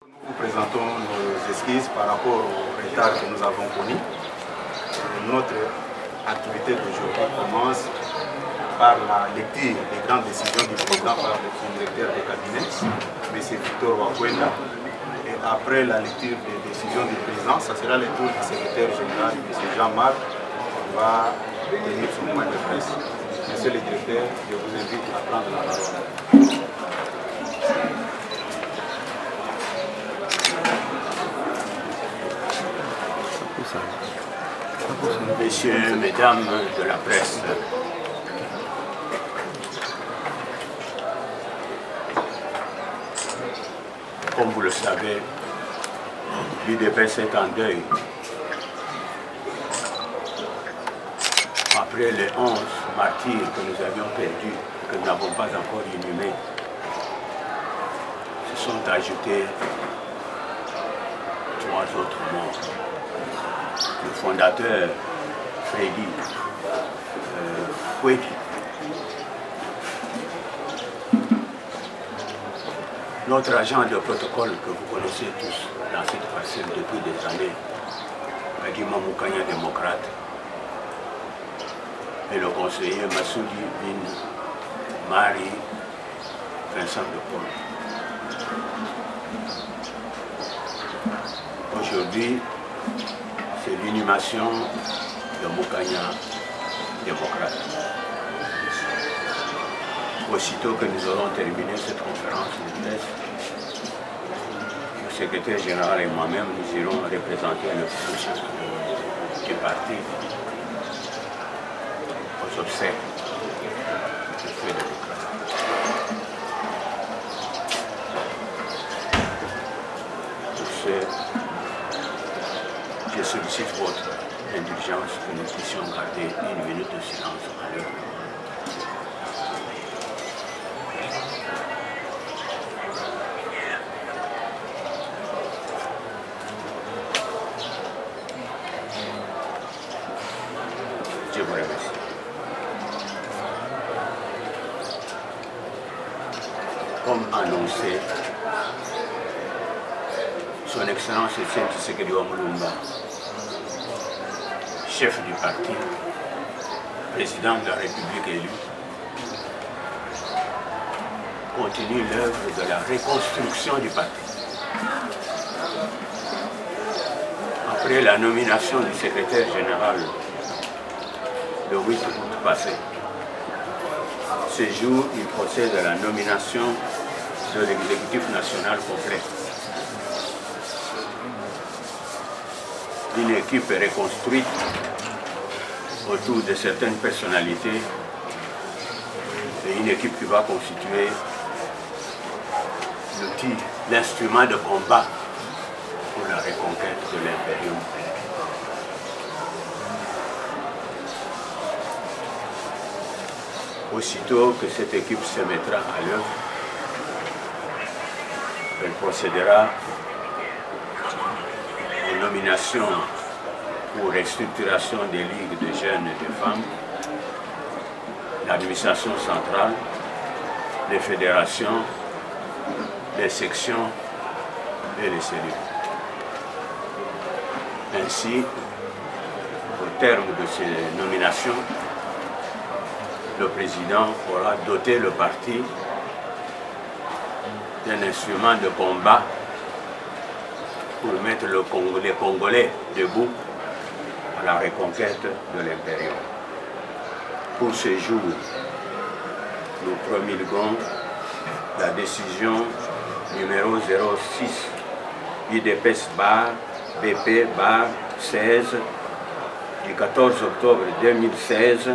Nous vous présentons nos esquisses par rapport au retard que nous avons connu. Notre activité d'aujourd'hui commence par la lecture des grandes décisions du président par son directeur de cabinet, M. Victor Wakwenda. Et après la lecture des décisions du président, ça sera le tour du secrétaire général, M. Jean-Marc, qui va tenir son point de presse. Monsieur le directeur, je vous invite à prendre la parole. Messieurs, mesdames de la presse, comme vous le savez, l'UDPS est en deuil. Après les 11 martyrs que nous avions perdus, que nous n'avons pas encore inhumés, se sont ajoutés 3 autres morts. Le fondateur Freddy Kwedi, notre agent de protocole que vous connaissez tous dans cette parcelle depuis des années, Adima Moukanya démocrate, et le conseiller Massoudi Bin Marie Vincent de Paul. Aujourd'hui, c'est l'inhumation de Moukanya démocrate. Aussitôt que nous aurons terminé cette conférence de presse, le secrétaire général et moi-même, nous irons représenter le chef du parti aux obsèques du feu démocrate. Pour ce, je sollicite votre indulgence que nous puissions garder 1 minute de silence à l'heure. Je vous remercie. Comme annoncé, Son Excellence Etienne Tshisekedi Wamulumba, chef du parti, président de la République élu, continue l'œuvre de la reconstruction du parti. Après la nomination du secrétaire général le 8 août passé, ce jour, il procède à la nomination de l'exécutif national complet. Une équipe est reconstruite autour de certaines personnalités et une équipe qui va constituer l'outil, l'instrument de combat pour la reconquête de l'impérium. Aussitôt que cette équipe se mettra à l'œuvre, elle procédera aux nominations pour restructuration des ligues de jeunes et de femmes, l'administration centrale, les fédérations, les sections et les cellules. Ainsi, au terme de ces nominations, le président aura doté le parti d'un instrument de combat pour mettre les Congolais debout à la reconquête de l'impérium. Pour ce jour, nous promulguons la décision numéro 06 UDPS BP 16 du 14 octobre 2016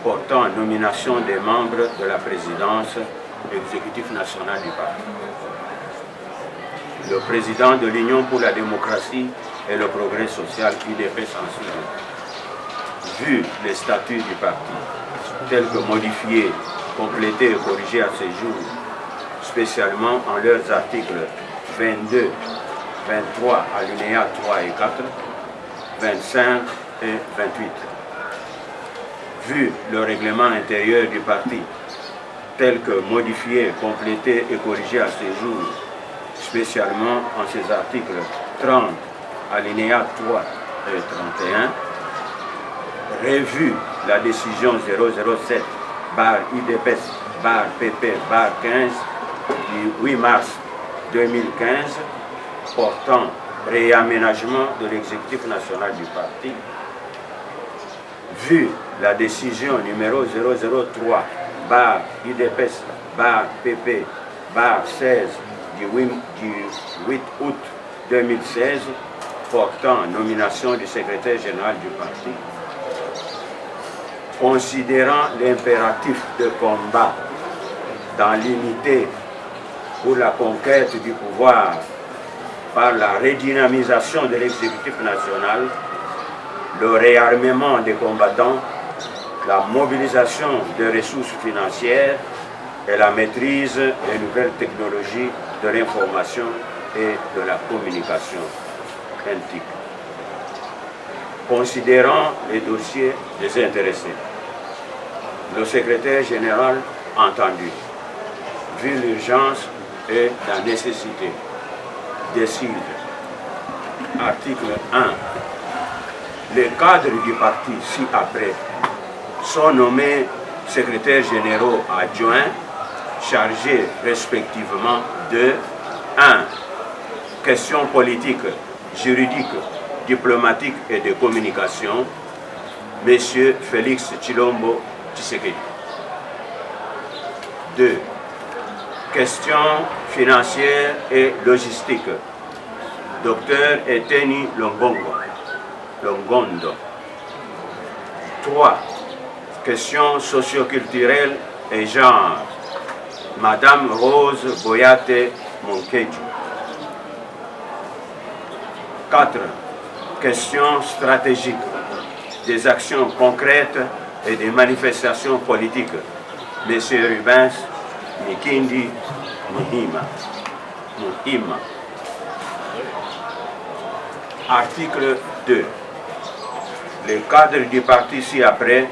portant en nomination des membres de la présidence exécutive nationale du parti. Le président de l'Union pour la démocratie et le progrès social UDPS ensuite, vu les statuts du parti, tels que modifiés, complétés et corrigés à ce jour, spécialement en leurs articles 22, 23, alinéas 3 et 4, 25 et 28. Vu le règlement intérieur du parti, tel que modifié, complété et corrigé à ce jour, spécialement en ses articles 30, alinéa 3 et 31, revu la décision 007 IDPS PP 15 du 8 mars 2015 portant réaménagement de l'exécutif national du parti, vu la décision numéro 003 IDPS PP 16 du 8 août 2016 portant nomination du secrétaire général du parti, considérant l'impératif de combat dans l'unité pour la conquête du pouvoir par la redynamisation de l'exécutif national, le réarmement des combattants, la mobilisation des ressources financières et la maîtrise des nouvelles technologies de l'information et de la communication NTIC. Considérant les dossiers des intéressés, le secrétaire général entendu, vu l'urgence et la nécessité, décide, article 1, les cadres du parti ci-après sont nommés secrétaires généraux adjoints chargés respectivement de 1. Questions politiques, juridiques, diplomatiques et de communication, M. Félix Tshilombo Tshisekedi. 2. Questions financières et logistiques, Dr Eteni Longondo. 3. Questions socioculturelles et genre, Madame Rose Boyate Monkeju. 4. Questions stratégiques, des actions concrètes et des manifestations politiques, M. Rubens Mikindi Muhima. Article 2. Les cadres du parti ci-après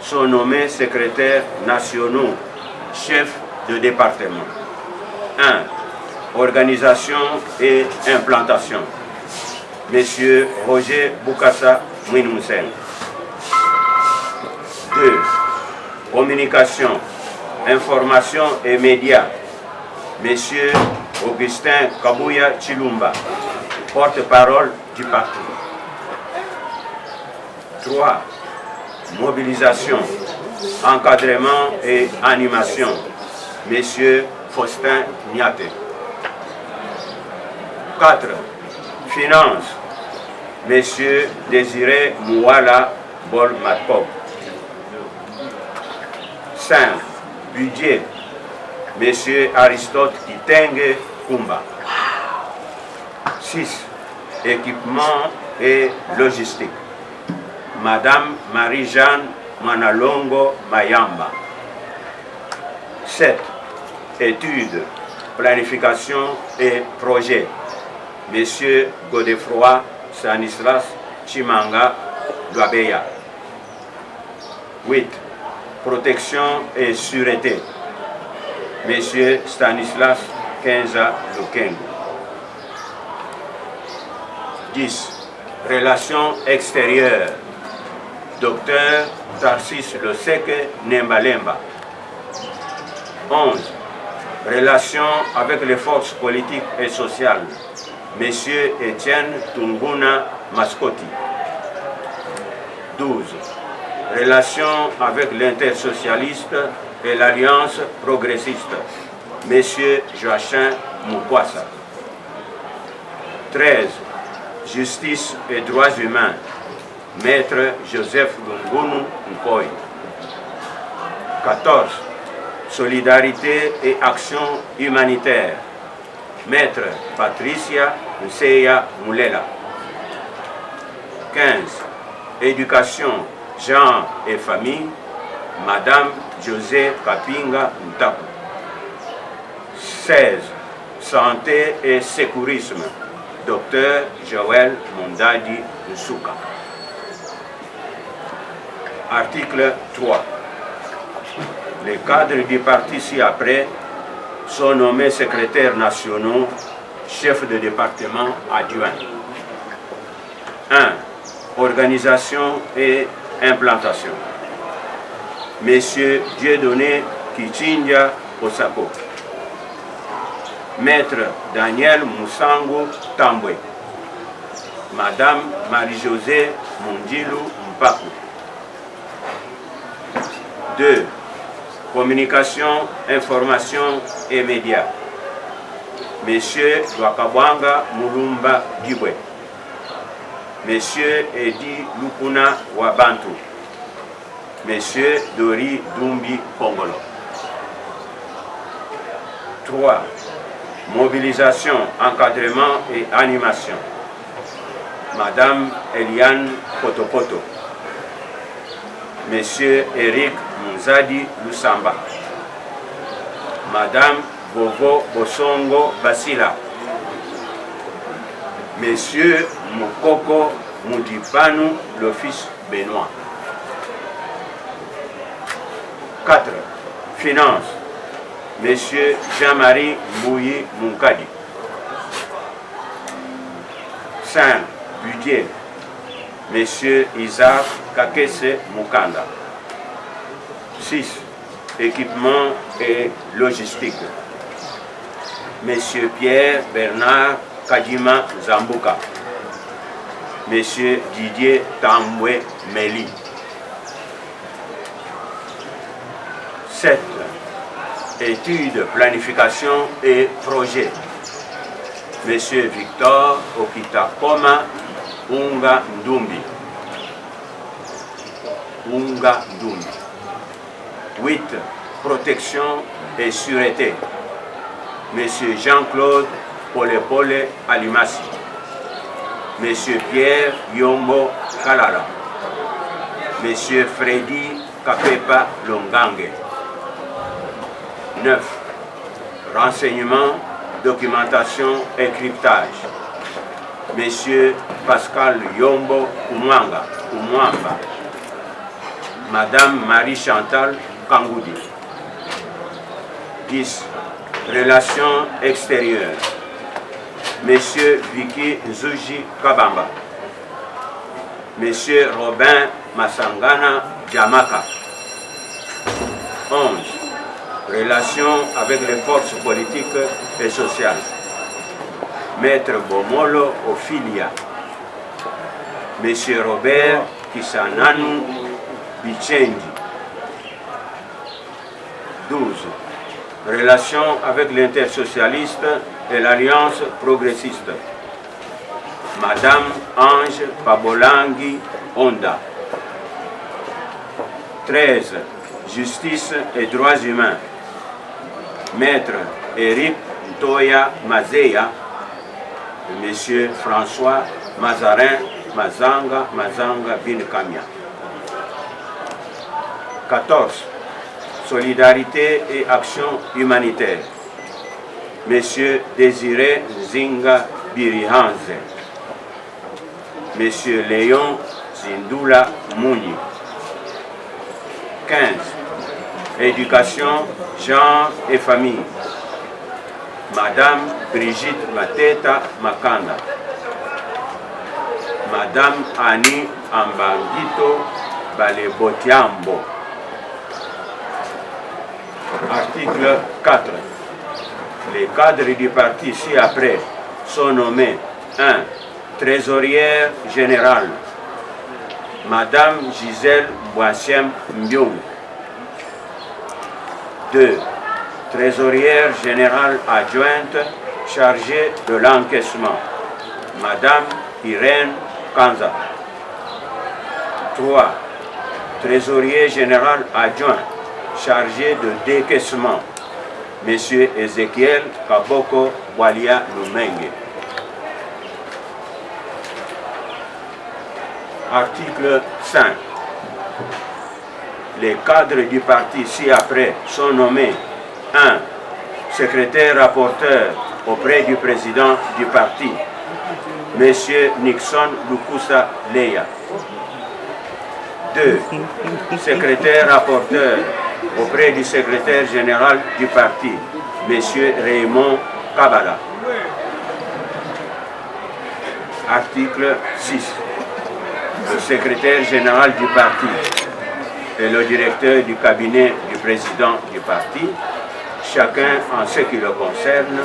sont nommés secrétaires nationaux, chefs de département. 1. Organisation et implantation, M. Roger Boukassa Mouinoussen. 2. Communication, information et médias, M. Augustin Kabouya Chilumba, porte-parole du parti. 3. Mobilisation, encadrement et animation, M. Faustin Niate. 4. Finance, M. Désiré Mouala Bol Matpop. 5. Budget, M. Aristote Kitenge Kumba. 6. Équipement et logistique, Madame Marie-Jeanne Manalongo Mayamba. 7. Études, planification et projet, M. Godefroy Stanislas Chimanga Dwabeya. 8. Protection et sûreté, M. Stanislas Kenza Lukengu. 10. Relations extérieures, Dr Tarsis Loseke Nembalemba. 11. Relations avec les forces politiques et sociales, M. Etienne Tunguna Mascoti. 12. Relations avec l'intersocialiste et l'alliance progressiste, M. Joachim Mukwasa. 13. Justice et droits humains, Maître Joseph Lungunu Nkoy. 14. Solidarité et action humanitaire, Maître Patricia Nseya Moulela. 15. Éducation, genre et famille, Madame José Kapinga Ntaku. 16. Santé et sécurisme, Dr Joël Mondadi Nsuka. Article 3. Les cadres du parti ci-après sont nommés secrétaires nationaux, chef de département adjoint. 1. Organisation et implantation. Monsieur Dieudonné Kichindia Osako. Maître Daniel Moussango Tambwe. Madame Marie-Josée Mundilou Mpaku. 2. Communication, information et médias. Monsieur Wakabwanga Mulumba Dibwe. Monsieur Edi Lukuna Wabantu. Monsieur Dori Dumbi Kongolo. 3. Mobilisation, encadrement et animation. Madame Eliane Potopoto. Monsieur Eric Muzadi Lusamba. Madame Bovo Bosongo Basila. Monsieur Mukoko Mudipanu, l'office Benoît. 4. Finance. Monsieur Jean-Marie Mouyi Munkadi. 5. Budget. Monsieur Isaac Kakese Mukanda. 6. Équipement et logistique. Monsieur Pierre Bernard Kadima Zambuka. Monsieur Didier Tambwe Meli. 7. Études, planification et projet. Monsieur Victor Okitakoma Unga Ndumbi. 8. Protection et sûreté. Monsieur Jean-Claude Polepole Alimasi. Monsieur Pierre Yombo Kalala. Monsieur Freddy Kapepa Longange. 9. Renseignement, documentation et cryptage. Monsieur Pascal Yombo Umwanga. Madame Marie-Chantal Kangoudi. 10. Relations extérieures. Monsieur Vicky Nzuji Kabamba. Monsieur Robin Masangana Djamaka. 11. Relations avec les forces politiques et sociales. Maître Bomolo Ophilia. Monsieur Robert Kisananu Bichenji. 12. Relations avec l'intersocialiste et l'Alliance progressiste. Madame Ange Pabolangi Honda. 13. Justice et droits humains. Maître Eric Ntoya Mazeya. Monsieur François Mazarin Mazanga Bin Kamia. 14. Solidarité et action humanitaire. Monsieur Désiré Zinga Birihanze. Monsieur Léon Zindula Mouni. 15. Éducation, genre et famille. Madame Brigitte Mateta Makanda. Madame Annie Ambangito Balebotiambo. Article 4. Les cadres du parti ci-après sont nommés 1. Trésorière générale. Madame Gisèle Boissiem Mbiong. 2. Trésorière générale adjointe chargée de l'encaissement. Madame Irène Kanza. 3. Trésorier général adjoint chargé de décaissement. Monsieur Ezekiel Kaboko Walia Lumenge. Article 5. Les cadres du parti ci-après sont nommés 1. Secrétaire rapporteur auprès du président du parti, Monsieur Nixon Lukusa Leya. 2. Secrétaire rapporteur auprès du secrétaire général du parti, M. Raymond Kabala. Article 6. Le secrétaire général du parti et le directeur du cabinet du président du parti, chacun en ce qui le concerne,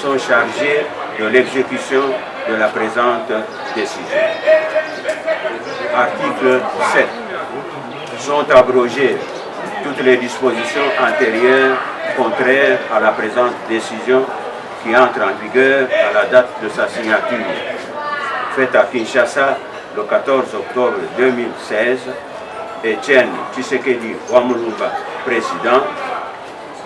sont chargés de l'exécution de la présente décision. Article 7. Sont abrogées toutes les dispositions antérieures contraires à la présente décision qui entre en vigueur à la date de sa signature, faite à Kinshasa le 14 octobre 2016, Etienne Tshisekedi Wamulumba, président,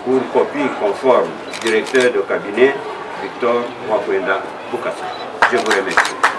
pour copie conforme, directeur de cabinet, Victor Mwakwenda Bukasa. Je vous remercie.